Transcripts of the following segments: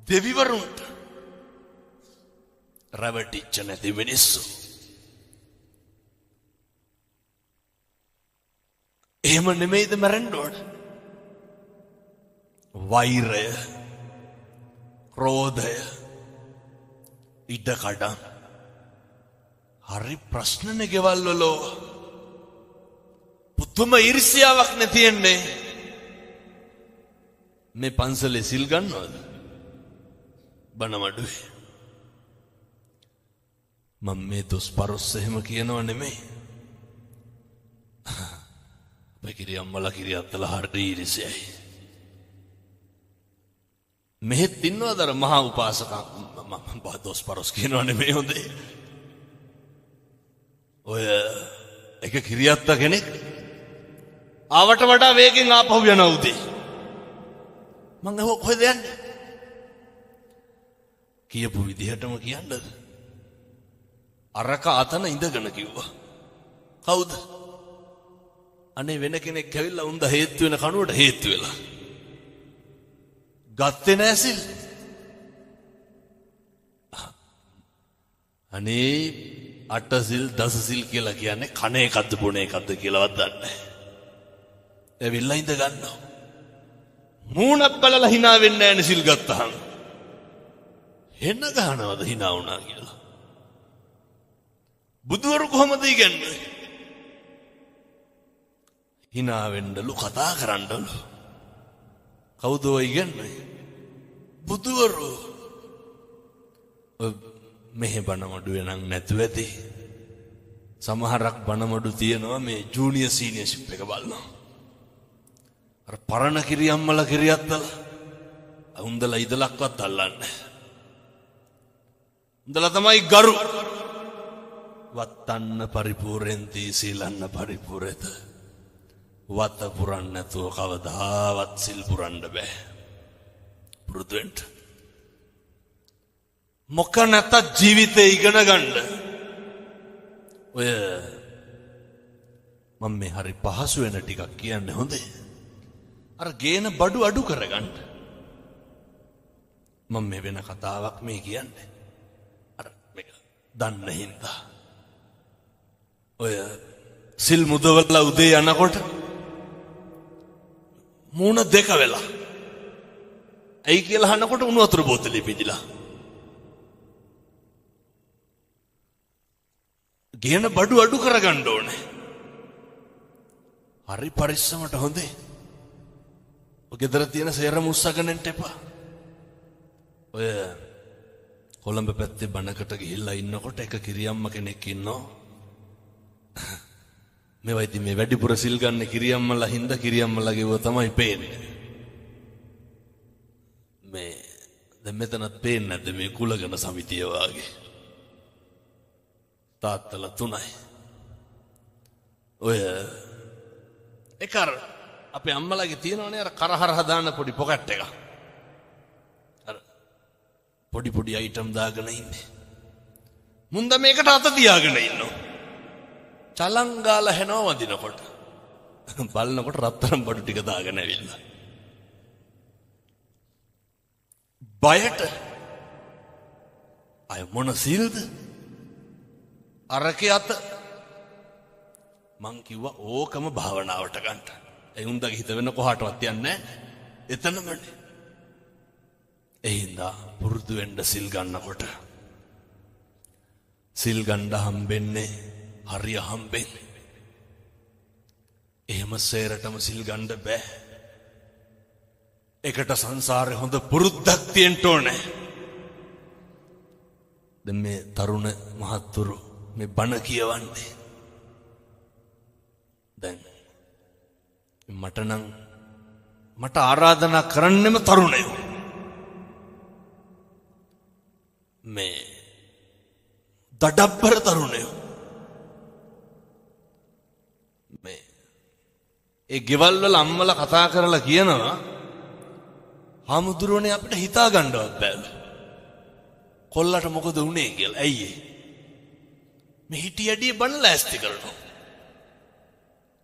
දෙවිවරුන්ට රැවටිච්ච නැති මිනිස්සු. එහෙම නෙමෙයිද මැරෙන්න ඕන? වෛරය, ක්‍රෝධය, ඉඩකඩම් හරි ප්‍රශ්නනේ ගෙවල් වල. පුදුම ඊර්ෂ්‍යාවක් නේ තියෙන්නේ. මේ පන්සලේ සිල් ගන්නවද? බණමඩුවේ. මම මේ දොස්පරොස් එහෙම කියනව නෙමෙයි. බකිරිය අම්මලා කිරිය අත්තලා හරි ඊර්ෂ්‍යයි. මෙහෙත් ඉන්නවද අර මහා උපාසකා? මම දොස්පරොස් කියනව නෙමෙයි හොඳේ. ඔය එක කිරියත්ත කෙනෙක් ආවට වඩා වේගෙන් ආපහු යනවා උදේ. මං අහුව කොහෙද යන්නේ? කියපු විදිහටම කියන්නද? අරක අතන ඉඳගෙන කිව්වා. කවුද? අනේ වෙන කෙනෙක් ඇවිල්ලා උන්ද හේතු වෙන කනුවට හේතු වෙලා. ගත්තේ නෑ සිල්. අනේ අට සිල් දස සිල් කියලා කියන්නේ කන එකක්ද බොන එකක්ද කියලාවත් දන්නේ නැහැ. ඇවිල්ලා ඉඳ ගන්නවා. මූණක් බලලා hina වෙන්නේ නැහැ නේ සිල් ගත්තාම. එන්න ගන්නවද hina වුණා කියලා. බුදුවරු කොහමද ඉගන්නේ? hina වෙන්නලු කතා කරන්නලු. කවුද ඔය ඉගන්නේ? බුදුවරු. මෙහෙ බණමඩුවේ නම් නැතුව ඇති. සමහරක් බණමඩු තියෙනවා මේ ජූනියර් සීනියර්ෂිප් එක බලනවා. අර පරණ කිරියම්මලා කිරියත්තලා උන්දලා ඉදලක්වත් අල්ලන්නේ. උන්දලා තමයි ගරු. වත්තන්න පරිපූර්ණෙන්ති සීලන්න පරිපූර්ණත. වත පුරන්න නැතුව කවදාවත් සිල් පුරන්න බෑ. පුරුදු වෙන්න. මොක නැත ජීවිතේ ඉගෙන ගන්න. ඔය මම මේ හරි පහසු වෙන ටිකක් කියන්නේ හොඳේ. අර ගේන බඩු අඩු කරගන්න. මම මේ වෙන කතාවක් මේ කියන්නේ. අර මේක දන්න හින්දා. ඔය සිල් මුදවලා උදේ යනකොට මූණ දෙක වෙලා. ඇයි කියලා අහනකොට උණු වතුර බෝතලෙ පිදිලා. ගේන බඩු අඩු කරගන්න ඕනේ. හරි පරිස්සමට හොඳේ. ඔය ගෙදර තියෙන සේරම උස්සගෙන එන්න එපා. ඔය කොළඹ පැත්තේ බණකට ගිහිල්ලා ඉන්නකොට එක කිරියම්ම කෙනෙක් ඉන්නවා. මේවා ඉතින් මේ වැඩිපුර සිල් ගන්න කිරියම්මලා හින්දා කිරියම්මලා ගෙවුව තමයි පේන්නේ. මේ දැන් මෙතනත් පේන්නේ නැද්ද මේ කුලගණ සමිතිය වාගේ. තාත්තලා තුනයි. ඔය එකර අපේ අම්මලාගේ තියෙනවනේ අර කරහරහ දාන පොඩි පොකට් එක. අර පොඩි පොඩි අයිටම් දාගෙන ඉන්නේ. මුන්ද මේකට අත තියාගෙන ඉන්නවා. චලං ගාලා හැනවා වදිනකොට. බලනකොට රත්තරන් බඩු ටික දාගෙන ඇවිල්ලා. බයට අය මොන සීල්ද? අරකේ අත මං කිව්වා ඕකම භාවනාවට ගන්න. ඒ උන්දගේ හිත වෙන කොහාටවත් යන්නේ නැහැ. එතනමනේ. එහින්දා පුරුදු වෙන්න සිල් ගන්නකොට. සිල් ගන්න හම්බෙන්නේ හරිය හම්බෙන්නේ. එහෙම සේරටම සිල් ගන්න බෑ. එකට සංසාරේ හොඳ පුරුද්දක් තියෙන්න ඕනේ. දැන් මේ තරුණ මහත්තුරු මේ බණ කියවන්නේ. දැන් මට ආරාධනා කරන්නෙම තරුණයෝ. මේ දඩබ්බර තරුණයෝ. මේ ඒ ගෙවල් වල අම්මලා කතා කරලා කියනවා හාමුදුරුවනේ අපිට හිතා ගන්නවත් බෑලු. කොල්ලට මොකද වුනේ කියලා. ඇයි ඒ? මේ හිටියඩිය බණ ලෑස්ති කරනවා.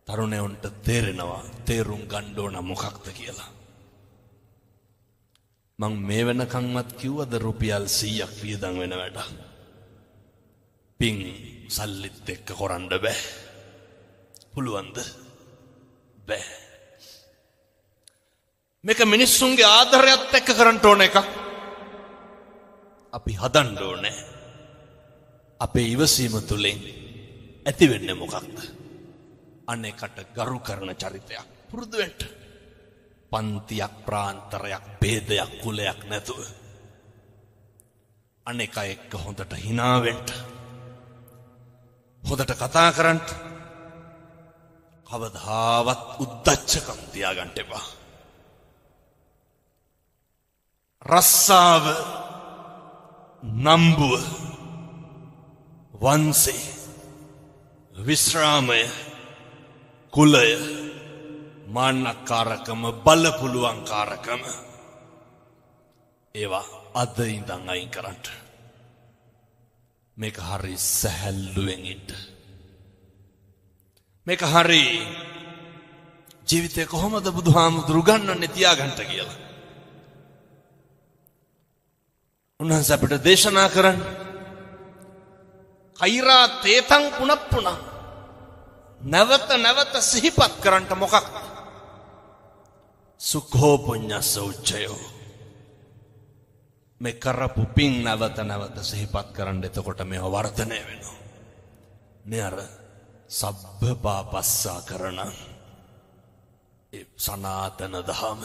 තරුණයන්ට තේරෙනවා තේරුම් ගන්න ඕන මොකක්ද කියලා. මං මේ වෙනකන්වත් කිව්වද රුපියල් 100ක් වියදම් වෙන වැඩ. පින් සල්ලිත් එක්ක කරන්න බෑ. පුළුවන්ද? බෑ. මේක මිනිස්සුන්ගේ ආදරයත් එක්ක කරන්න ඕන එකක්. අපි හදන්න ඕනේ. අපේ ඉවසීම තුළින් ඇති වෙන්නේ මොකක්ද? අනේකට ගරු කරන චරිතයක් පුරුදු වෙන්න. පන්තියක් ප්‍රාන්තරයක් ભેදයක් කුලයක් නැතුව අනේක එක්ක හොඳට hina වෙන්න. හොඳට කතා කරන්න. කවදාවත් උද්දච්චකම් තියාගන්න එපා. රස්සාව නම්බුව වංශය විශ්‍රාමය කුලය මාන්නකාරකම බලපුලුවන්කාරකම ඒවා අද ඉඳන් අයින් කරන්න. මේක හරි සැහැල්ලුවෙන් ඉන්න. මේක හරි ජීවිතේ කොහොමද බුදුහාමුදුරු ගන්නන්නේ තියාගන්න කියලා. උන්වහන්සේ අපිට දේශනා කරන්නේ කෛරා තේතං පුනප්පුනා නැවත නැවත සිහිපත් කරන්නට මොකක්ද? සුඛෝ පුඤ්ඤස්ස උච්චයෝ. මේ කරපු පින් නැවත නැවත සිහිපත් කරන්න. එතකොට මේව වර්ධනය වෙනවා. මේ අර සබ්බ පාපස්සා කරන ඒ සනාතන දහම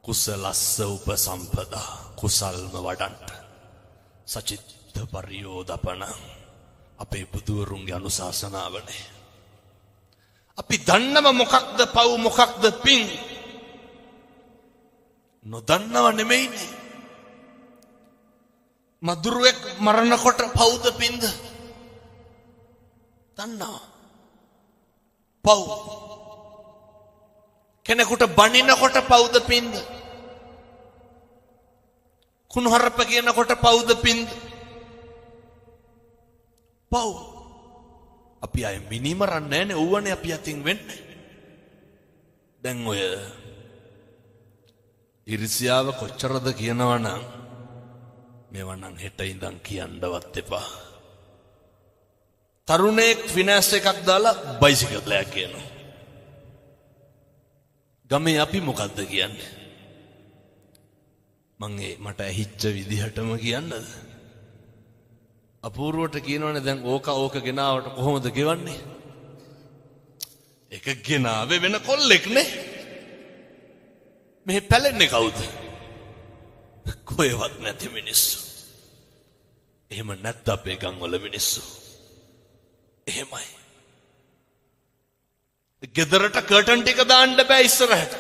කුසලස්ස උපසම්පදා කුසල්ම වඩන්ට සචිත්ත පරියෝදපන අපේ බුදුවරුන්ගේ අනුශාසනාවනේ. අපි දන්නව මොකක්ද පව් මොකක්ද පින්? නොදන්නව නෙමෙයිනේ. මදුරුවෙක් මරණකොට පව්ද පින්ද? දන්නවා. පව්. කෙනෙකුට බනිනකොට පව්ද පින්ද? කුණුහරුප කියනකොට පව්ද පින්ද? පව්. අපි අය මිනිමරන්නේ නැනේ. ඕවනේ අපි අතින් වෙන්නේ. දැන් ඔය ඉරිසියාව කොච්චරද කියනවා නම් මේවා නම් හෙට ඉඳන් කියන්නවත් එපා. තරුණයෙක් ෆිනෑන්ස් එකක් දාලා බයිසිකලයක් කියනවා. ගමේ අපි මොකද්ද කියන්නේ? මං මට ඇහිච්ච විදිහටම කියන්නද? අපූර්වට කියනවනේ දැන් ඕක ගෙනාවට කොහොමද ගෙවන්නේ? එක ගෙනාවේ වෙන කොල්ලෙක් නේ. මේ පැලෙන්නේ කවුද? කොහෙවත් නැති මිනිස්සු. එහෙම නැත්නම් අපේ ගම්වල මිනිස්සු. එහෙමයි. ගෙදරට කර්ටන් ටික දාන්න බෑ ඉස්සරහට.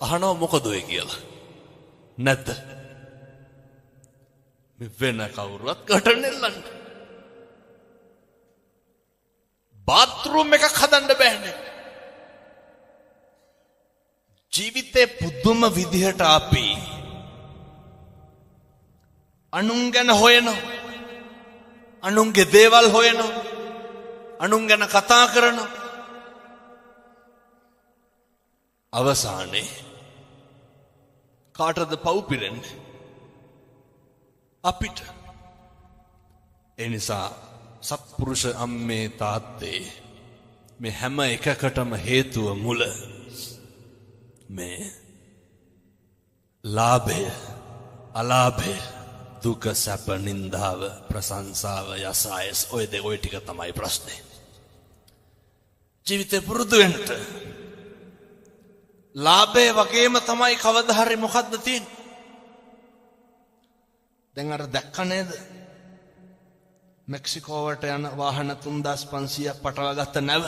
අහනවා මොකද ඔය කියලා. නැද්ද? මේ වෙන කවුරුවත් කර්ටන් එල්ලන්න. බාත්රූම් එකක් හදන්න බෑනේ. ජීවිතේ පුදුම විදිහට අපි අනුන් ගැන හොයනවා. අනුන්ගේ දේවල් හොයනවා. අනුන් ගැන කතා කරනවා. අවසානයේ කාටද පව් පිරෙන්නේ? අපිට. ඒ නිසා සත්පුරුෂ අම්මේ තාත්තේ මේ හැම එකකටම හේතුව මුල මේ ලාභය අලාභය දුක සැප නින්දාව ප්‍රශංසාව යසායස් ඔය ටික තමයි ප්‍රශ්නේ. ජීවිතේ පුරුදු වෙන්න ලාභය වගේම තමයි කවදා හරි මොකද්ද තියෙන්නේ? දැන් අර දැක්ක නේද? මෙක්සිකෝවට යන වාහන 3500ක් පටවගත්ත නැව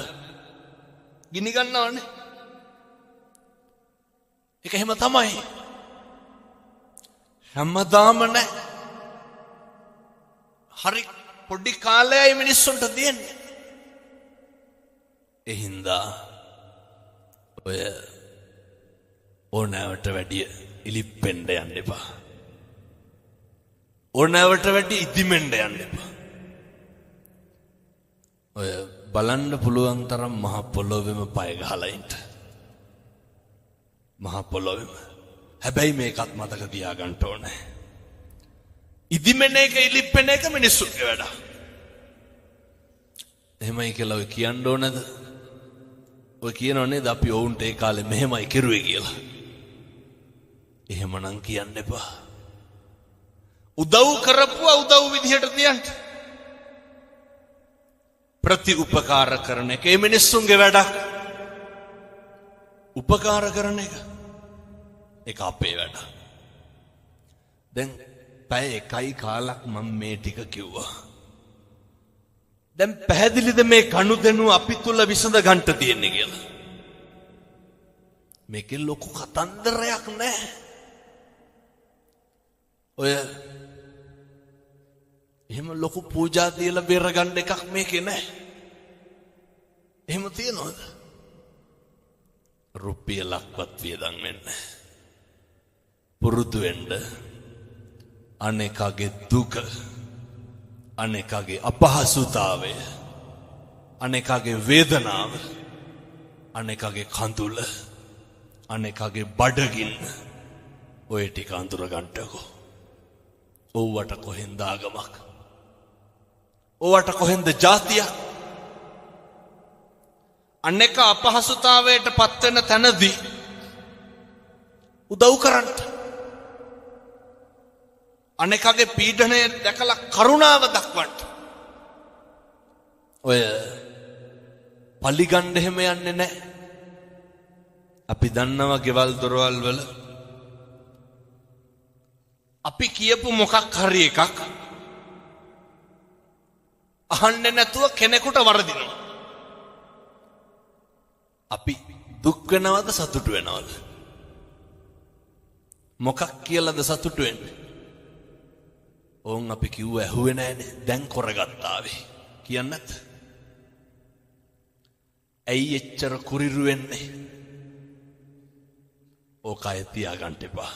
ගිනි ගන්නවනේ. ඒක එහෙම තමයි. හැමදාම නැහැ. හරි පොඩි කාලයයි මිනිස්සුන්ට තියෙන්නේ. ඒ හින්දා ඔය ඕනෑවට වැඩිය ඉලිප්පෙන්ඩ යන්න එපා. ඕනෑවට වැඩිය ඉදිමෙන්ඩ යන්න එපා. ඔය බලන්න පුළුවන් තරම් මහ පොළොවෙම පය ගහලා ඉන්න. මහ පොළොවෙම හැබැයි මේකත් මතක තියාගන්න ඕනේ. ඉදිමෙන එක ඉලිප්පෙන එක මිනිස්සුන්ගේ වැඩ. එහෙමයි කියලා ඔය කියන්න ඕනද? ඔය කියනව නේද අපි ඔවුන්ට ඒ කාලේ මෙහෙමයි කෙරුවේ කියලා. එහෙමනම් කියන්න එපා. උදව් කරපුවා උදව් විදිහට තියන්න. ප්‍රති උපකාර කරන එක ඒ මිනිස්සුන්ගේ වැඩක්. උපකාර කරන එක ඒක අපේ වැඩ. දැන් පැය එකයි කාලක් මම මේ ටික කිව්වා. දැන් පැහැදිලිද මේ කණුදෙනු අපි තුල විසඳ ගන්න තියෙන්නේ කියලා? මේකේ ලොකු කතන්දරයක් නැහැ. ඔය එහෙම ලොකු පූජා දීලා බේර ගන්න එකක් මේකේ නැහැ. එහෙම තියනවද? රුපියලක්වත් වියදම් වෙන්නේ. පුරුදු වෙන්න අනේකගේ දුක, අනේකගේ අපහසුතාවය, අනේකගේ වේදනාව, අනේකගේ කඳුල, අනේකගේ බඩගින්න ඔය ටික අඳුර ගන්නකෝ. ඕවට කොහෙන්ද ආගමක්? ඕවට කොහෙන්ද ජාතියක්? අනේක අපහසුතාවයට පත් වෙන තැනදී උදව් කරන්න. අනේකගේ පීඩනය දැකලා කරුණාව දක්වන්න. ඔය පලිගන්න එහෙම යන්නේ නැහැ. අපි දන්නවා ගෙවල් දොරවල් වල අපි කියපු මොකක් හරි එකක් අහන්නේ නැතුව කෙනෙකුට වරදිනවා. අපි දුක් වෙනවද සතුටු වෙනවද? මොකක් කියලාද සතුටු වෙන්නේ? ඕන් අපි කිව්ව ඇහුවේ නැහැනේ. දැන් කරගත්තාවේ කියන්නත්. ඇයි එච්චර කුරිරු වෙන්නේ? ඕකය තියාගන්න එපා.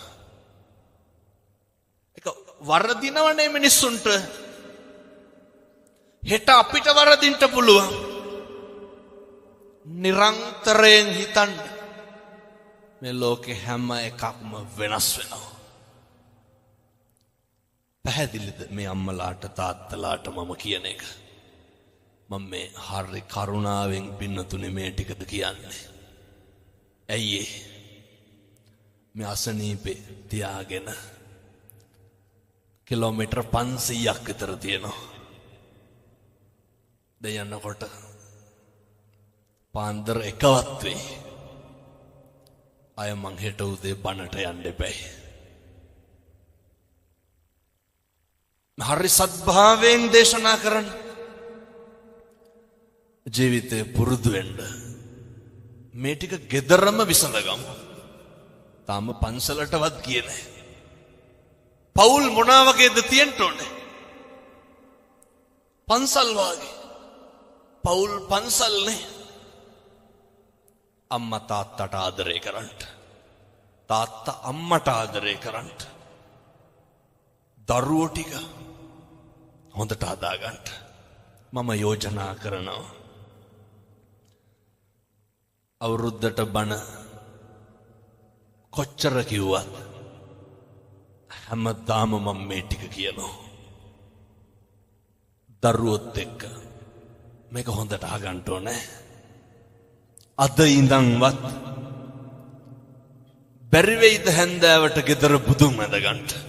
ඒක වරදිනවනේ මිනිස්සුන්ට. හෙට අපිට වරදින්න පුළුවන්. නිරන්තරයෙන් හිතන්න මේ ලෝකේ හැම එකක්ම වෙනස් වෙනවා. පැහැදිලිද මේ අම්මලාට තාත්තලාට මම කියන එක? මම මේ හරි කරුණාවෙන් පින්නතුනේ මේ ටිකද කියන්නේ. ඇයි මේ අසනීපේ තියාගෙන කිලෝමීටර් 500ක් විතර තියෙනවා. දැන් යනකොට පාන්දර එකවත් වෙයි. අය මං හෙට උදේ බණට යන්න එපැයි. හරි සද්භාවයෙන් දේශනා කරන්න. ජීවිතේ පුරුදු වෙන්න. මේ ටික ගෙදරම විසඳගමු. තාම පන්සලටවත් ගියේ නැහැ. පවුල් මොනවා වගේද තියෙන්න ඕනේ? පන්සල් වාගේ. පවුල් පන්සල්නේ. අම්මා තාත්තට ආදරය කරන්න. තාත්තා අම්මට ආදරය කරන්න. දරුවෝ ටික හොඳට හදාගන්න මම යෝජනා කරනවා. අවුරුද්දට බණ කොච්චර කිව්වත් හැමදාම මම මේ ටික කියනවා. දරුවොත් එක්ක මේක හොඳට අහගන්න ඕනේ. අද ඉඳන්වත් බැරි වෙයිද හැන්දෑවට ගෙදර බුදුන් වැඳ ගන්න?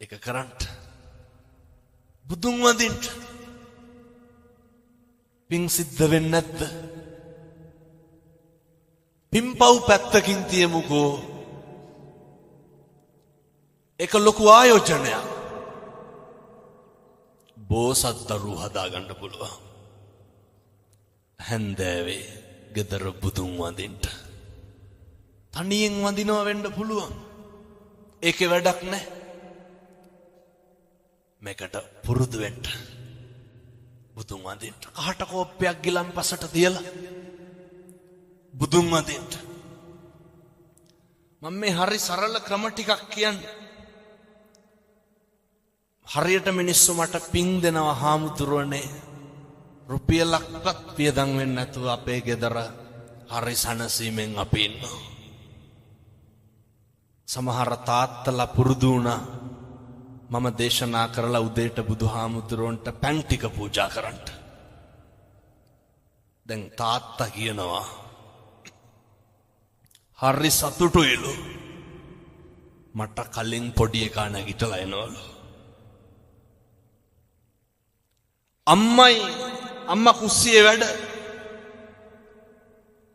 ඒක කරන්න. බුදුන් වඳින්න. පින් සිද්ධ වෙන්නේ නැද්ද? පින්පව් පැත්තකින් තියමුකෝ. ඒක ලොකු ආයෝජනයක්. බෝසත් දරුවෝ හදාගන්න පුළුවන්. හැන්දෑවේ ගෙදර බුදුන් වඳින්න. තනියෙන් වඳිනවා වෙන්න පුළුවන්. ඒකේ වැඩක් නැහැ. මේකට පුරුදු වෙන්න. බුදුන් වඳින්න. කහට කෝප්පයක් ගිලම්පසට තියලා බුදුන් වඳින්න. මම මේ හරි සරල ක්‍රම ටිකක් කියන්නේ. හරියට මිනිස්සු මට පින් දෙනවා හාමුදුරුවනේ. රුපියලක්වත් වියදම් වෙන්නේ නැතුව අපේ ගෙදර හරි සනසීමෙන් අපි ඉන්නවා. සමහර තාත්තලා පුරුදු වුණා මම දේශනා කරලා උදේට බුදුහාමුදුරන්ට පැන් ටික පූජා කරන්න. දැන් තාත්තා කියනවා හරි සතුටුයිලු මට කලින් පොඩි එකා නැගිටලා එනවලු. අම්මා කුස්සියේ වැඩ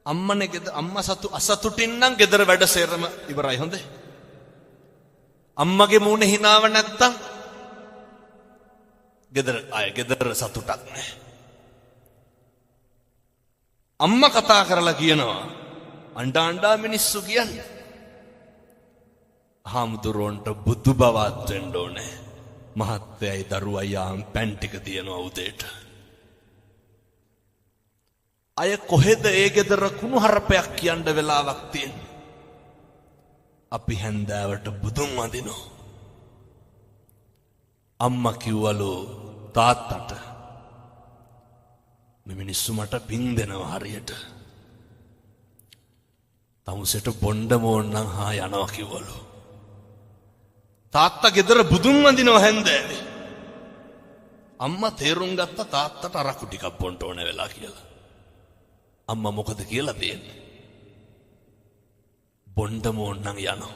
අම්මනේ ගෙදර අම්මා අසතුටින් නම් ගෙදර වැඩ සේරම ඉවරයි හොඳේ. අම්මගේ මූණේ හිනාව නැත්තම් ගෙදර සතුටක් නැහැ. අම්මා කතා කරලා කියනවා අඬා මිනිස්සු කියන්නේ හාමුදුරුවන්ට බුදු බවත් වෙන්න ඕනේ. මහත්තයයි දරුවයි යාම් පැන් ටික තියනවා උදේට. අය කොහෙද ඒ ගෙදර කුණු හරපයක් කියන්න වෙලාවක් තියෙන්නේ. අපි හැන්දෑවට බුදුන් වඳිනවා. අම්මා කිව්වලු තාත්තට මේ මිනිස්සු මට පින් දෙනවා හරියට. තමුසෙට බොණ්ඩ මෝන්නම් හා යනවා කිව්වලු. තාත්තා ගෙදර බුදුන් වඳිනවා හැන්දෑවේ. අම්මා තේරුම් ගත්ත තාත්තට අරක්කු ටිකක් බොන්න ඕන වෙලා කියලා. අම්මා මොකද කියලා තියෙන්නේ? බොණ්ඩ මෝන්නම් යනවා.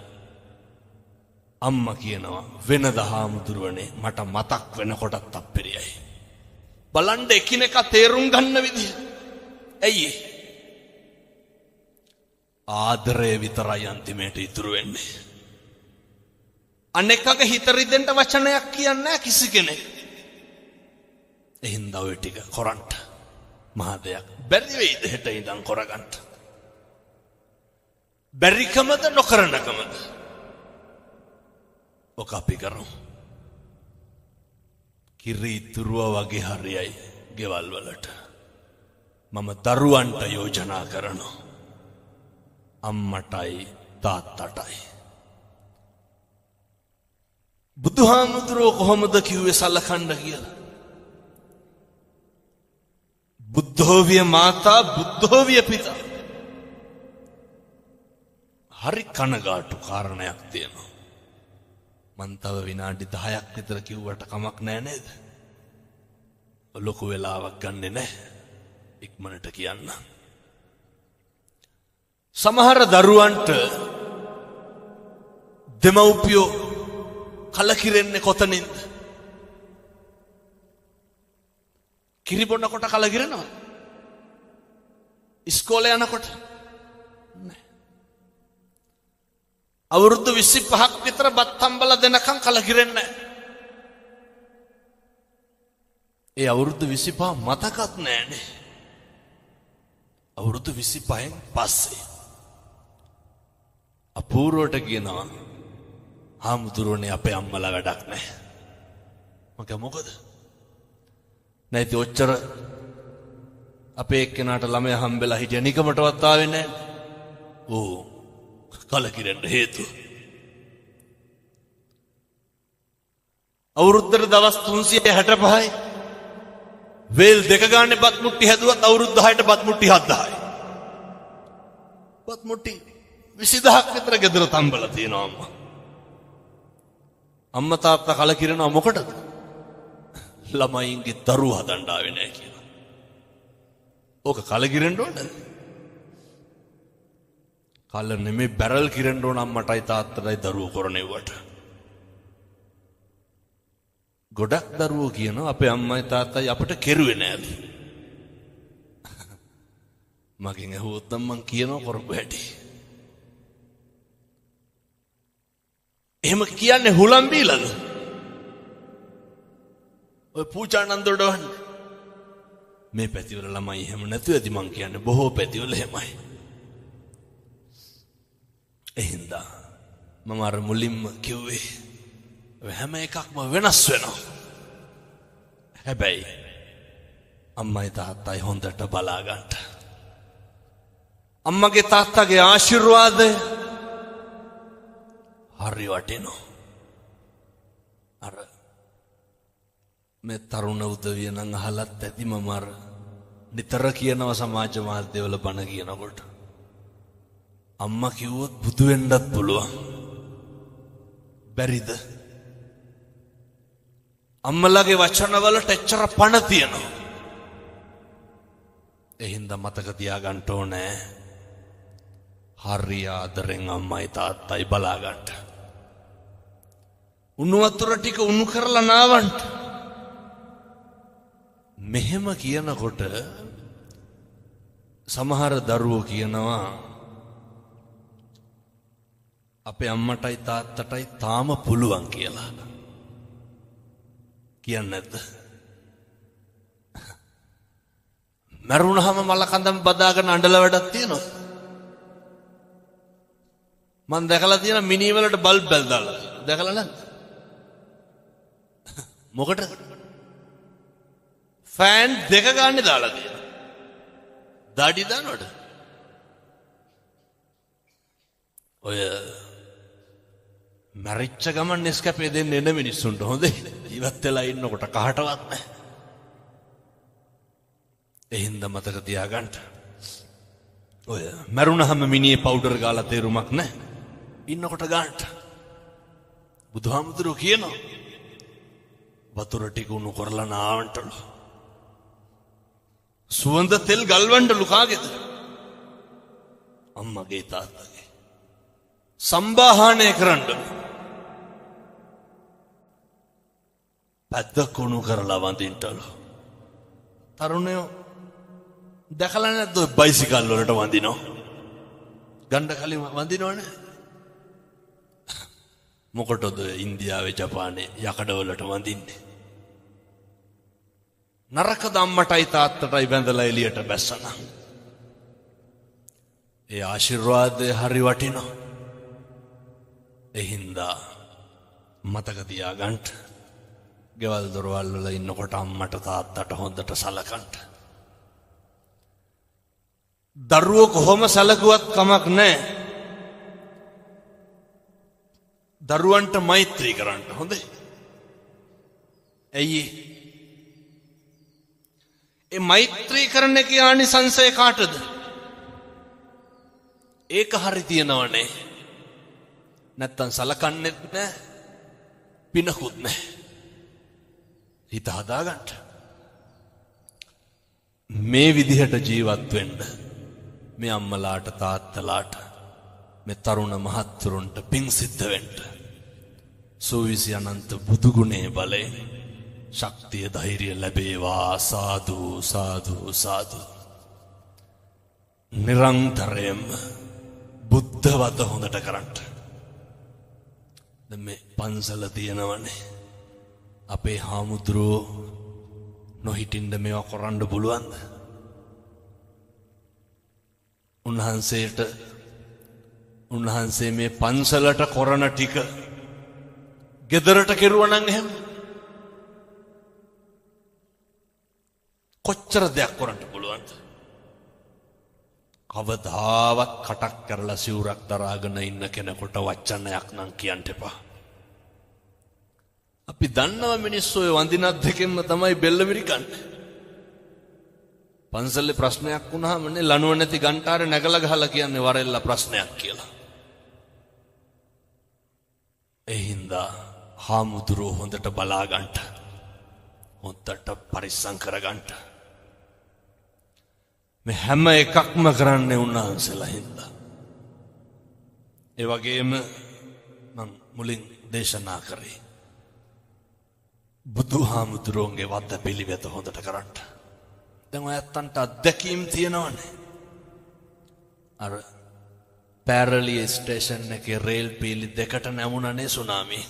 අම්මා කියනවා වෙනද හාමුදුරුවනේ මට මතක් වෙනකොටත් අප්පිරියයි. බලන්න එකිනෙකා තේරුම් ගන්න විදිය. ඇයි ආදරය විතරයි අන්තිමේට ඉතුරු වෙන්නේ. අනෙක්කගේ හිත රිදෙන්න වචනයක් කියන්නේ නැහැ කිසි කෙනෙක්. එහෙනම් ඔය ටික කරන්ට මහා දෙයක් බැරි වෙයිද හෙට ඉඳන් කරගන්න. බැරිකමද නොකරනකමද? ඔක අපි කරමු. කිරි ඉතුරුව වගේ හරියයි ගෙවල් වලට. මම දරුවන්ට යෝජනා කරනවා. අම්මටයි තාත්තටයි. බුදුහාමුදුරුවෝ කොහොමද කිව්වේ සලකන්න කියලා? බුද්ධෝවිය මාතා බුද්ධෝවිය පිතා. හරි කනගාටු කාරණයක් තියෙනවා. මන් තව විනාඩි 10ක් විතර කිව්වට කමක් නෑ නේද? ලොකු වෙලාවක් ගන්නෙ නෑ. ඉක්මනට කියන්න. සමහර දරුවන්ට දෙමව්පියෝ කලකිරෙන්නේ කොතනින්ද? කිරි බොනකොට කලකිරෙනවා. ඉස්කෝලේ යනකොට නෑ. අවුරුදු 25ක් විතර බත් හම්බලා දෙනකන් කලකිරෙන්නේ නෑ. ඒ අවුරුදු 25 මතකත් නෑනේ. අවුරුදු 25න් පස්සේ අපූර්වට කියනවා හාමුදුරුවනේ අපේ අම්මලා වැඩක් නැහැ. මම මොකද? නැති ඔච්චර අපේ එක්කෙනාට ළමයා හම්බෙලා හිටිය නිකමටවත් ආවේ නැහැ. ඕ කලකිරෙන්න හේතුව. අවුරුද්දට දවස් 365යි. වේල් දෙක ගානේ බත් මුට්ටි හැදුවත් අවුරුදු 10ට බත් මුට්ටි 7000යි. බත් මුට්ටි 20000ක් විතර ගෙදර තම්බලා තියෙනවා අම්මා. අම්මා තාත්තා කලකිරෙනවා මොකටද? ළමයින්ගේ දරුවෝ හදන්න ආවේ නැහැ කියලා. ඕක කලකිරෙන්න ඕනද? කල නෙමෙයි බැරල් කිරෙන්න ඕන අම්මටයි තාත්තටයි දරුවෝ කරණෙව්වට. ගොඩක් දරුවෝ කියනවා අපේ අම්මයි තාත්තයි අපිට කෙරුවේ නෑලු. මගෙන් ඇහුවොත් නම් මං කියනවා කරපු හැටි. එහෙම කියන්නේ හුලම් බීලාද? ඔය පූජානන්දට වහන්න. මේ පැතිවල ළමයි එහෙම නැතුව ඇති මං කියන්නේ බොහෝ පැතිවල එහෙමයි. එහෙනම් මම අර මුලින්ම කිව්වේ හැම එකක්ම වෙනස් වෙනවා. හැබැයි අම්මයි තාත්තයි හොඳට බලා ගන්න. අම්මගේ තාත්තගේ ආශිර්වාදය හරි වටිනවා. අර මේ තරුණ උදවිය නම් අහලත් ඇති මම අර නිතර කියනවා සමාජ මාධ්‍යවල බණ කියනකොට අම්මා කිව්වොත් බුදු වෙන්නත් පුළුවන්. බැරිද? අම්මලාගේ වචනවලට එච්චර පණ තියෙනවා. ඒ හින්දා මතක තියාගන්න ඕනේ. හරි ආදරෙන් අම්මයි තාත්තයි බලාගන්න. උණු වතුර ටික උණු කරලා නාවන්න. මෙහෙම කියනකොට සමහර දරුවෝ කියනවා අපේ අම්මටයි තාත්තටයි තාම පුළුවන් කියලා. කියන්නේ නැද්ද? මරුණාම මල කඳම් බදාගෙන අඬලා වැඩක් තියෙනවා. මම දැකලා තියෙන මිනි වලට බල්බ් බැල් දාලා. දැකලා නැද්ද? මොකටද? ෆෑන් දෙක ගන්න දාලා තියෙනවා. දාඩි දානවද? ඔය මැරිච්ච ගමන් නෙස්කැපේ දෙන්න එන මිනිස්සුන්ට හොඳේ. ඉවත් වෙලා ඉන්නකොට කහටවත් නැහැ. ඒ හින්දා මතක තියාගන්න. ඔය මරුණාම මිනිහේ පවුඩර් ගාලා තේරුමක් නැහැ. ඉන්නකොට ගන්නට. බුදුහාමුදුරුවෝ කියනවා වතුර ටික උණු කරලා නාවන්ටලු. සුවඳ තෙල් ගල්වන්නලු කාගේද? අම්මගේ තාත්තගේ. සම්බාහනය කරන්නලු. පැද්දක් උණු කරලා වඳින්නලු. තරුණයෝ දැකලා නැද්ද ඔය බයිසිකල් වලට වඳිනවා? ගණ්ඩ කලින් වඳිනවනේ. මොකටද ඉන්දියාවේ ජපානයේ යකඩවලට වඳින්නේ? නරකද අම්මටයි තාත්තටයි බැඳලා එළියට බැස්සන. ඒ ආශිර්වාදය හරි වටිනවා. ඒ හින්දා මතක තියාගන්න. ගෙවල් දොරවල් වල ඉන්නකොට අම්මට තාත්තට හොඳට සලකන්න. දරුවෝ කොහොම සැලකුවත් කමක් නැහැ. දරුවන්ට මෛත්‍රී කරන්න හොඳේ. ඇයි ඒ මෛත්‍රී කරන එකේ ආනිසංසය කාටද? ඒක හරි තියනවනේ. නැත්තම් සලකන්නේත් නැහැ. පිනකුත් නැහැ. හිත හදාගන්න. මේ විදිහට ජීවත් වෙන්න. මේ අම්මලාට තාත්තලාට මේ තරුණ මහත්තුරුන්ට පිං සිද්ධ වෙන්න. සෝවිසි අනන්ත බුදු ගුණේ බලයෙන් ශක්තිය ධෛර්යය ලැබේවා. සාදු සාදු සාදු. නිරන්තරයෙන්ම බුද්ධ වත හොඳට කරන්න. දැන් මේ පන්සල තියෙනවනේ. අපේ හාමුදුරුවෝ නොහිටින්න මේවා කරන්න පුළුවන්ද? උන්වහන්සේ මේ පන්සලට කරන ටික ගෙදරට කෙරුවා නම් එහෙම කොච්චර දෙයක් කරන්න පුළුවන්ද? කවදාවත් කටක් කරලා සිවුරක් දරාගෙන ඉන්න කෙනෙකුට වචනයක් නම් කියන්න එපා. අපි දන්නවා මිනිස්සු ඔය වඳිනත් දෙකෙන්ම තමයි බෙල්ල මිරිකන්නේ. පන්සලේ ප්‍රශ්නයක් වුණාම නේ ලණුව නැති ගන්ටාරේ නැගලා ගහලා කියන්නේ වරෙල්ලා ප්‍රශ්නයක් කියලා. ඒ හින්දා හාමුදුරුවෝ හොඳට බලා ගන්නට. හොඳට පරිස්සම් කර ගන්නට. මේ හැම එකක්ම කරන්නේ උන්වහන්සේලා හින්දා. ඒ වගේම මම මුලින් දේශනා කරේ බුදුහාමුදුරුවන්ගේ වද්ද පිළිවෙත හොඳට කරන්න. දැන් ඔයත්තන්ට අත්දැකීම් තියෙනවනේ. අර පැරලිය ස්ටේෂන් එකේ රේල් පීලි දෙකට නැමුණනේ සුනාමි.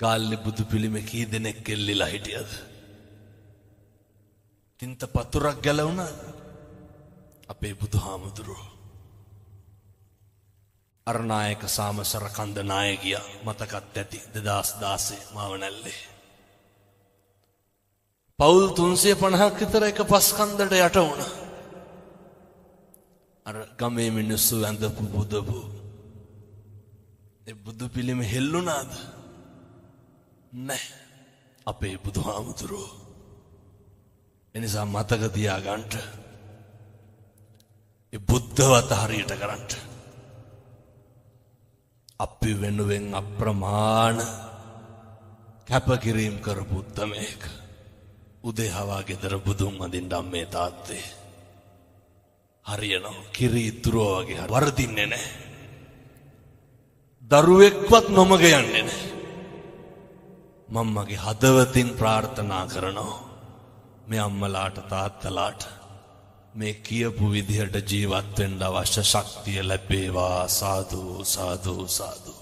ගාල්ලේ බුදු පිළිමේ කී දෙනෙක් එල්ලිලා හිටියද? තින්ත පතුරක් ගැලවුණා අපේ බුදුහාමුදුරුවෝ. අරනායක සාමසර කන්ද නායකයා මතකත් ඇති 2016 මාවනැල්ලේ. පවුල් 350ක් විතර එක පස් කන්දට යට වුණා. අර ගමේ මිනිස්සු වැඳපු බුදපු ඒ බුදු පිළිම හෙල්ලුණාද? නැහැ. අපේ බුදුහාමුදුරුවෝ. එනිසා මතක තියාගන්න. ඒ බුද්ධවත හරියට කරන්න. අපි වෙනුවෙන් අප්‍රමාණ කැපකිරීම කරපු උත්තමයෙක්. උදේ හවා ගෙදර බුදුන් වඳින්න අම්මේ තාත්තේ. හරියනවා කිරි ඉතුරුව වගේ වරදින්නේ නැහැ. දරුවෙක්වත් නොමග යන්නේ නැහැ. මම මගේ හදවතින් ප්‍රාර්ථනා කරනවා මේ අම්මලාට තාත්තලාට මේ කියපු විදිහට ජීවත් වෙන්න අවශ්‍ය ශක්තිය ලැබේවා. සාදු සාදු සාදු.